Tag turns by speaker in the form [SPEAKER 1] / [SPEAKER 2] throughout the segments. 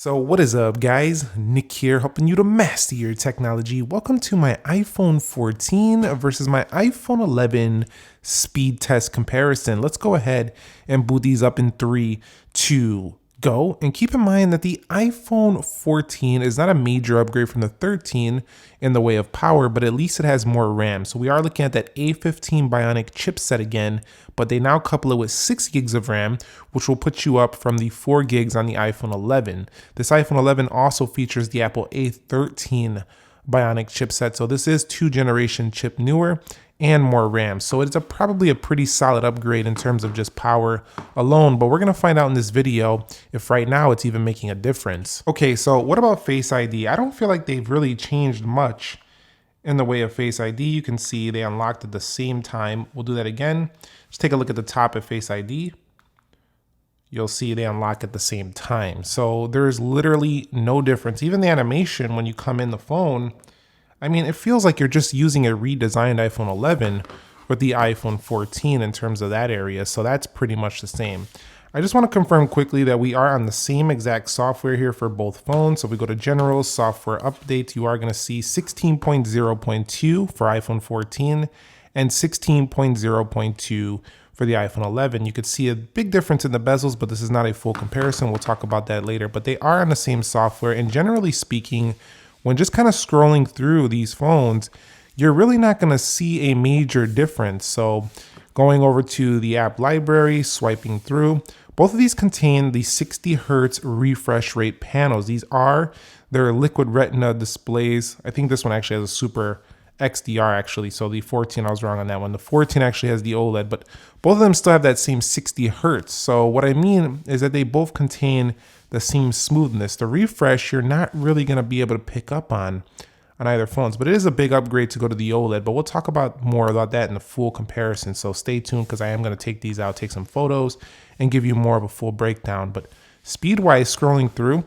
[SPEAKER 1] So what is up, guys? Nick here, helping you to master your technology. Welcome to my iPhone 14 versus my iPhone 11 speed test comparison. Let's go ahead and boot these up in 3, 2, go. And keep in mind that the iPhone 14 is not a major upgrade from the 13 in the way of power, but at least it has more RAM. So we are looking at that A15 Bionic chipset again, but they now couple it with 6 gigs of RAM, which will put you up from the 4 gigs on the iPhone 11. This iPhone 11 also features the Apple A13 Bionic chipset. So this is 2-generation chip newer and more RAM. So it's probably a pretty solid upgrade in terms of just power alone, but we're gonna find out in this video if right now it's even making a difference. Okay, so what about Face ID? I don't feel like they've really changed much in the way of Face ID. You can see they unlocked at the same time. We'll do that again. Just take a look at the top of Face ID. You'll see they unlock at the same time. So there's literally no difference. Even the animation when you come in the phone, I mean, it feels like you're just using a redesigned iPhone 11 with the iPhone 14 in terms of that area. So that's pretty much the same. I just want to confirm quickly that we are on the same exact software here for both phones. So if we go to General Software Updates, you are going to see 16.0.2 for iPhone 14 and 16.0.2 for the iPhone 11. You could see a big difference in the bezels, but this is not a full comparison. We'll talk about that later, but they are on the same software. And generally speaking, when just kind of scrolling through these phones, you're really not going to see a major difference. So going over to the app library, swiping through, both of these contain the 60 Hertz refresh rate panels. These are their liquid retina displays. I think this one actually has a super XDR actually. So the 14, I was wrong on that one. The 14 actually has the OLED, but both of them still have that same 60 Hertz. So what I mean is that they both contain the same smoothness. The refresh, you're not really going to be able to pick up on either phones, but it is a big upgrade to go to the OLED, but we'll talk about more about that in the full comparison. So stay tuned because I am going to take these out, take some photos and give you more of a full breakdown. But speed wise, scrolling through,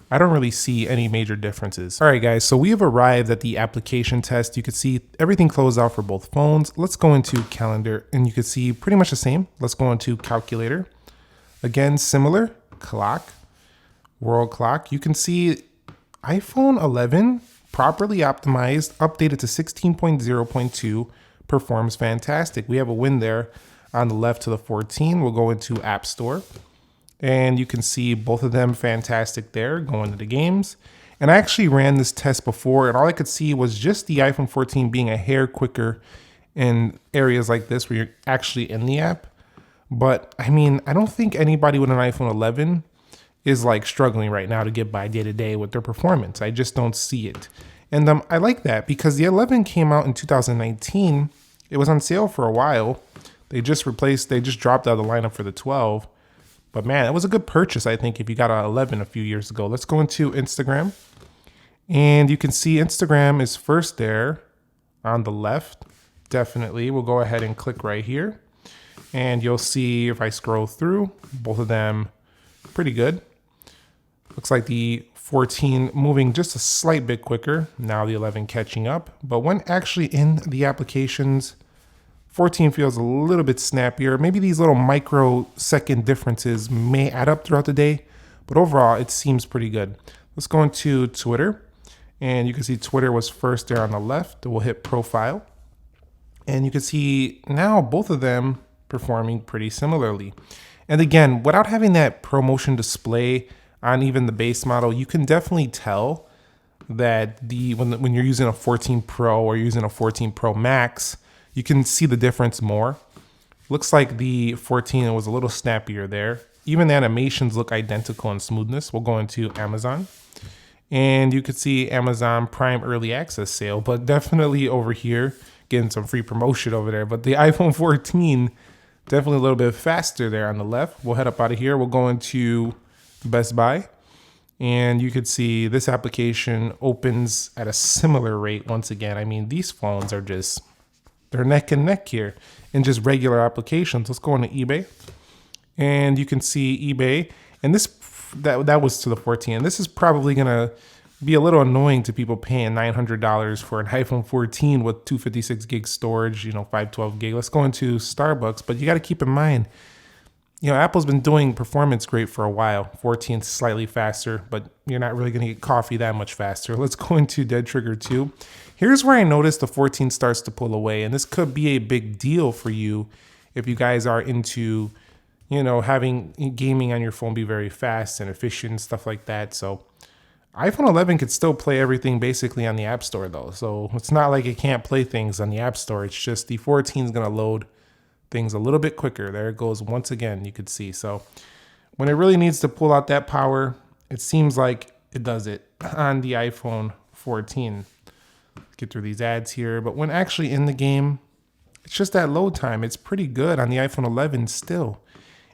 [SPEAKER 1] I don't really see any major differences. All right, guys, so we have arrived at the application test. You can see everything closed out for both phones. Let's go into calendar and you can see pretty much the same. Let's go into calculator. Again, similar, clock, world clock. You can see iPhone 11 properly optimized, updated to 16.0.2, performs fantastic. We have a win there on the left to the 14. We'll go into App Store. And you can see both of them fantastic there, going to the games. And I actually ran this test before, and all I could see was just the iPhone 14 being a hair quicker in areas like this where you're actually in the app. But I mean, I don't think anybody with an iPhone 11 is like struggling right now to get by day to day with their performance. I just don't see it. And I like that because the 11 came out in 2019. It was on sale for a while. They just dropped out of the lineup for the 12. But man, it was a good purchase, I think, if you got an 11 a few years ago. Let's go into Instagram. And you can see Instagram is first there on the left. Definitely. We'll go ahead and click right here. And you'll see if I scroll through, both of them pretty good. Looks like the 14 moving just a slight bit quicker. Now the 11 catching up. But when actually in the applications, 14 feels a little bit snappier. Maybe these little microsecond differences may add up throughout the day, but overall it seems pretty good. Let's go into Twitter, and you can see Twitter was first there on the left. We'll hit profile, and you can see now both of them performing pretty similarly. And again, without having that ProMotion display on even the base model, you can definitely tell that when you're using a 14 Pro or using a 14 Pro Max, you can see the difference more. Looks like the 14 was a little snappier there. Even the animations look identical in smoothness. We'll go into Amazon. And you can see Amazon Prime Early Access sale, but definitely over here, getting some free promotion over there. But the iPhone 14, definitely a little bit faster there on the left. We'll head up out of here. We'll go into Best Buy. And you could see this application opens at a similar rate once again. I mean, these phones are just... they're neck and neck here in just regular applications. Let's go into eBay, and you can see eBay, and that was to the 14. And this is probably gonna be a little annoying to people paying $900 for an iPhone 14 with 256 gig storage, 512 gig. Let's go into Starbucks, but you got to keep in mind Apple's been doing performance great for a while. 14th slightly faster, but you're not really going to get coffee that much faster. Let's go into Dead Trigger 2. Here's where I noticed the 14 starts to pull away, and this could be a big deal for you if you guys are into, having gaming on your phone be very fast and efficient and stuff like that. So iPhone 11 could still play everything basically on the App Store though. So it's not like it can't play things on the App Store. It's just the 14 is going to load things a little bit quicker. There it goes once again, you could see. So when it really needs to pull out that power, it seems like it does it on the iPhone 14. Get through these ads here, but when actually in the game, it's just that load time. It's pretty good on the iPhone 11 still.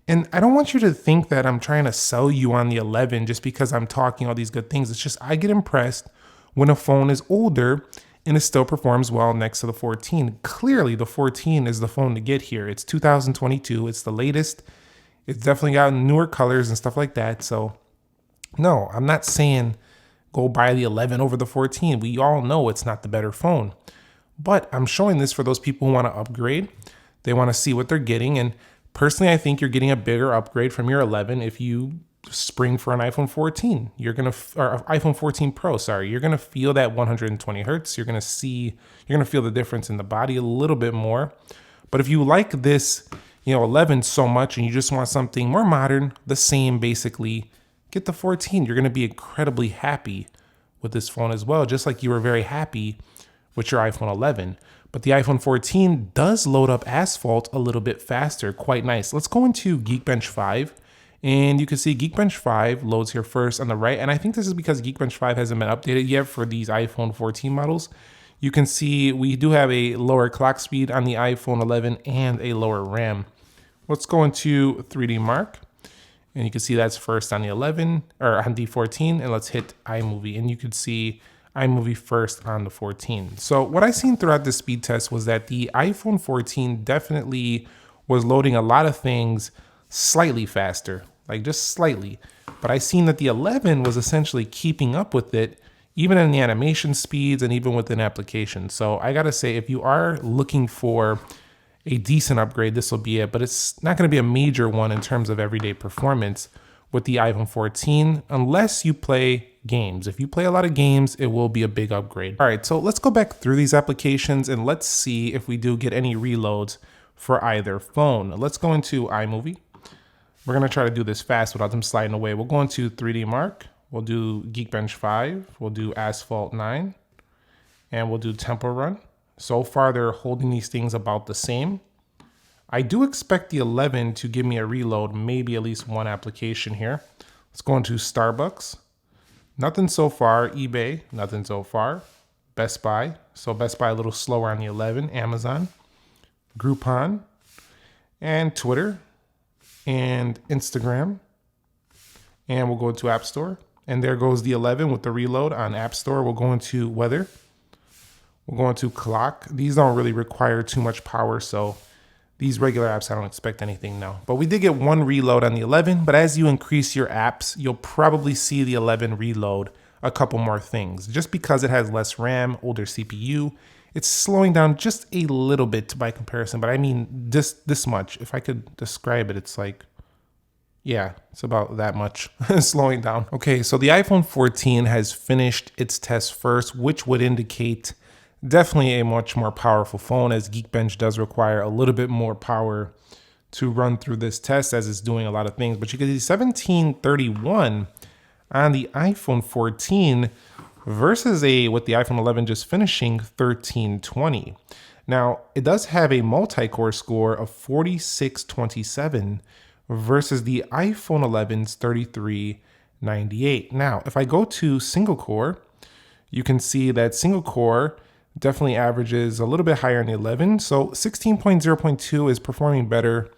[SPEAKER 1] And I don't want you to think that I'm trying to sell you on the 11 just because I'm talking all these good things. It's just I get impressed when a phone is older and it still performs well next to the 14. Clearly, the 14 is the phone to get here. It's 2022. It's the latest. It's definitely got newer colors and stuff like that. So, no, I'm not saying go buy the 11 over the 14. We all know it's not the better phone. But I'm showing this for those people who want to upgrade. They want to see what they're getting. And personally, I think you're getting a bigger upgrade from your 11 if you spring for an iPhone 14. Or iPhone 14 Pro, sorry. You're going to feel that 120 hertz. You're going to feel the difference in the body a little bit more. But if you like this, 11 so much and you just want something more modern, the same basically, get the 14. You're going to be incredibly happy with this phone as well, just like you were very happy with your iPhone 11. But the iPhone 14 does load up Asphalt a little bit faster, quite nice. Let's go into Geekbench 5, and you can see Geekbench 5 loads here first on the right, and I think this is because Geekbench 5 hasn't been updated yet for these iPhone 14 models. You can see we do have a lower clock speed on the iPhone 11 and a lower RAM. Let's go into 3D Mark. And you can see that's first on the 11 or on the 14, and let's hit iMovie, and you can see iMovie first on the 14. So what I seen throughout the speed test was that the iPhone 14 definitely was loading a lot of things slightly faster, like just slightly. But I seen that the 11 was essentially keeping up with it, even in the animation speeds and even within applications. So I gotta say, if you are looking for a decent upgrade, this will be it, but it's not going to be a major one in terms of everyday performance with the iPhone 14 unless you play games. If you play a lot of games, it will be a big upgrade. All right, so let's go back through these applications and let's see if we do get any reloads for either phone. Let's go into iMovie. We're going to try to do this fast without them sliding away. We'll go into 3D Mark. We'll do Geekbench 5. We'll do Asphalt 9. And we'll do Temple Run. So far, they're holding these things about the same. I do expect the 11 to give me a reload, maybe at least one application here. Let's go into Starbucks. Nothing so far. eBay, nothing so far. Best Buy. So Best Buy a little slower on the 11. Amazon. Groupon. And Twitter. And Instagram. And we'll go into App Store. And there goes the 11 with the reload on App Store. We'll go into Weather. We'll go into Clock. These don't really require too much power, so these regular apps, I don't expect anything now. But we did get one reload on the 11, but as you increase your apps, you'll probably see the 11 reload a couple more things. Just because it has less RAM, older CPU, it's slowing down just a little bit by comparison, but I mean this much. If I could describe it, it's like, yeah, it's about that much slowing down. Okay, so the iPhone 14 has finished its test first, which would indicate definitely a much more powerful phone, as Geekbench does require a little bit more power to run through this test as it's doing a lot of things. But you can see 1731 on the iPhone 14 versus with the iPhone 11 just finishing 1320. Now, it does have a multi-core score of 4627 versus the iPhone 11's 3398. Now, if I go to single core, you can see that single core definitely averages a little bit higher in the 11. So 16.0.2 is performing better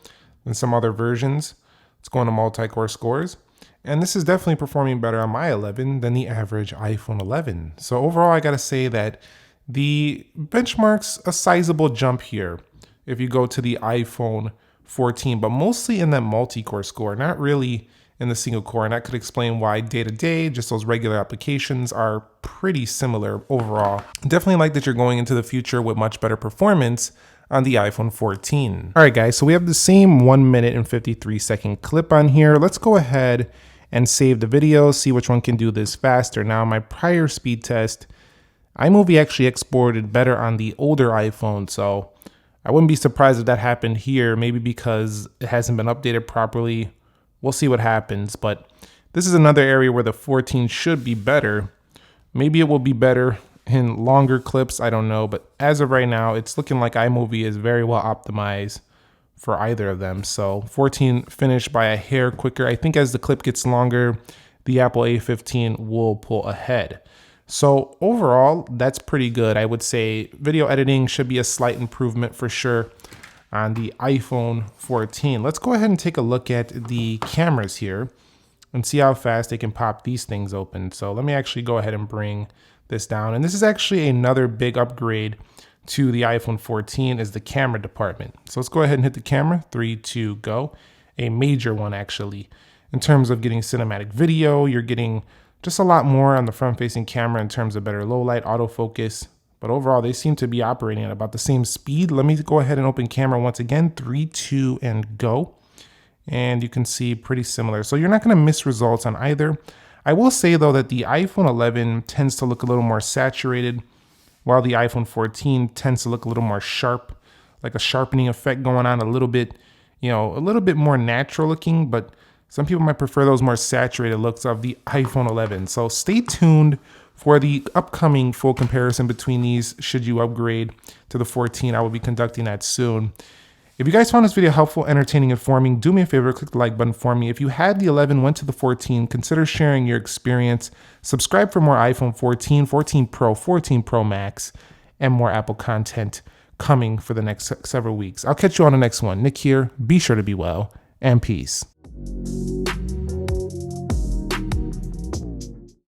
[SPEAKER 1] than some other versions. Let's go into multi-core scores. And this is definitely performing better on my 11 than the average iPhone 11. So overall, I got to say that the benchmark's a sizable jump here if you go to the iPhone 14, but mostly in that multi-core score, not really in the single core. And that could explain why day-to-day, just those regular applications are pretty similar overall. Definitely like that you're going into the future with much better performance on the iPhone 14. All right, guys, so we have the same 1 minute and 53-second clip on here. Let's go ahead and save the video, see which one can do this faster. Now, my prior speed test, iMovie actually exported better on the older iPhone, so I wouldn't be surprised if that happened here, maybe because it hasn't been updated properly. We'll see what happens, but this is another area where the 14 should be better. Maybe it will be better in longer clips, I don't know, but as of right now, it's looking like iMovie is very well optimized for either of them. So 14 finished by a hair quicker. I think as the clip gets longer, the Apple A15 will pull ahead. So overall, that's pretty good. I would say video editing should be a slight improvement for sure on the iPhone 14. Let's go ahead and take a look at the cameras here and see how fast they can pop these things open. So let me actually go ahead and bring this down. And this is actually another big upgrade to the iPhone 14 is the camera department. So let's go ahead and hit the camera. 3, 2, go. A major one actually. In terms of getting cinematic video, you're getting just a lot more on the front-facing camera in terms of better low light, autofocus. But overall, they seem to be operating at about the same speed. Let me go ahead and open camera once again. 3, 2, and go. And you can see pretty similar. So you're not going to miss results on either. I will say, though, that the iPhone 11 tends to look a little more saturated, while the iPhone 14 tends to look a little more sharp, like a sharpening effect going on a little bit, a little bit more natural looking, but some people might prefer those more saturated looks of the iPhone 11. So stay tuned for the upcoming full comparison between these should you upgrade to the 14. I will be conducting that soon. If you guys found this video helpful, entertaining, informing, do me a favor, click the like button for me. If you had the 11, went to the 14, consider sharing your experience. Subscribe for more iPhone 14, 14 Pro, 14 Pro Max, and more Apple content coming for the next several weeks. I'll catch you on the next one. Nick here. Be sure to be well, and peace.